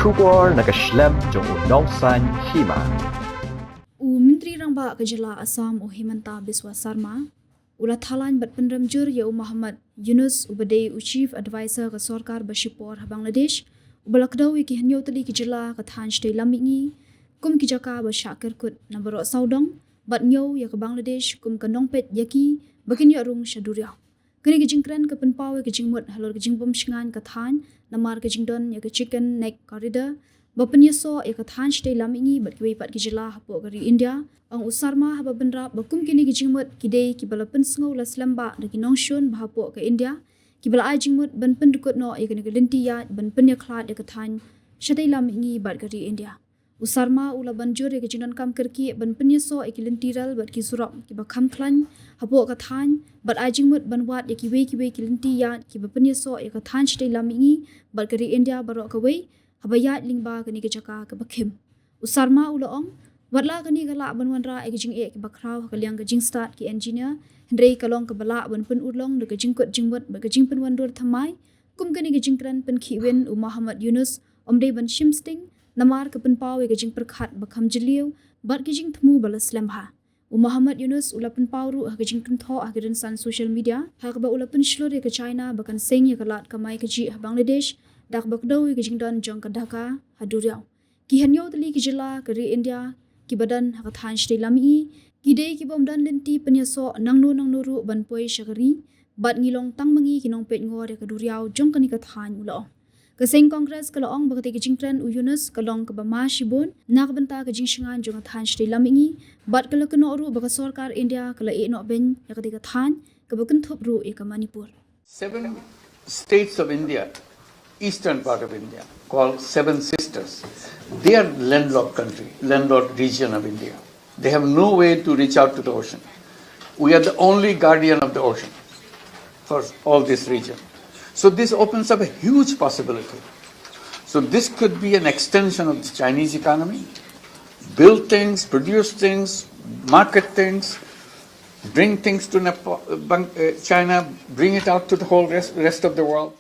Shipor nakaslem jong unongsan Hima. Menteri Rangba ke Jylla Assam Himanta Biswa Sarma ula thalan bat Pynrem jur ya Muhammad Yunus ubadai Chief Advisor ke Sarkar Shipor Bangladesh ubalakdau ki hanyo tali ke Jylla ke than Shatei Lammihngi kum ki jaka ba syakir kut na baro saudong bat nyo ya ke Bangladesh kum ke nongpet yaki bakin ya rung shaduria kini ke Jingkren ke penpawe ke Jingmut Halor ke Jingbom shingan ke than namar ke Jingdon ya ke chicken neck corridor Bapenyeso ya ke than Shatei Lammihngi bat kiwei pat ke Jylla hapo kari India ang usarma haba benra bakum kini ke Jingmut kidei ki bala pensngau la slamba de ki nongshun bahapo ke India ki bala ai Jingmut ban pendukut no ya ke linti ya ban penya khlad ya ke than Shatei Lammihngi bat kari India usarma ula banjur ya ke Jingdon kam kerki ban penyeso ya ki lintiral bat ki surap ki bakam khlan hapo ke than bat ai Jingmut ban wat ya ki wei ki linti ya ki bapenyeso ya ke than Shatei Lammihngi bat kari India baro ke wei habayat lingba kani ke jaka ke bakhim usarma ula ong watla kani galak banwanra ke jing e ke bakraw ke liang ke jing start ki engineer hendrei kalong ke balak ban pen ulong de ke jingkut jingwat ba ke jing pen wandur thamai kum kani ke jingkren pen khiwen Muhammad Yunus omdei ban shimsting namar ke pen pawe ke jing perkhat bakham jiliu bat ke jing thmu balas lemha Muhammad Yunus ula pen pawru ke jing pen tho ke san social media ha ke ba ula pen shlor ke China bakan seng ya kalat kamai ke ji Bangladesh dak bakdau ke jingdon jong ke Dhaka haduriau ki hanyo tali ke Jylla ke ri India ki badan ha than Shatei Lammihngi ki dei ki bomdan lenti penyeso nangnu ru ban poi shagari bat ngilong tangmangi ki nongpet ngor ke duriau jong kani ka than ulo ke seng congress ke long bakati ke Jingkren Yunus ke long ke bama shibun nak benta ke jingshangan jong than Shatei Lammihngi bat ke lekno ru baka sarkar India ke la e no ben ya ke than ke bakan thop ru e ke Manipur 7 states of India, eastern part of India, called Seven Sisters. They are landlocked country, landlocked region of India. They have no way to reach out to the ocean. We are the only guardian of the ocean for all this region. So this opens up a huge possibility. So this could be an extension of the Chinese economy. Build things, produce things, market things, bring things to China, bring it out to the whole rest of the world.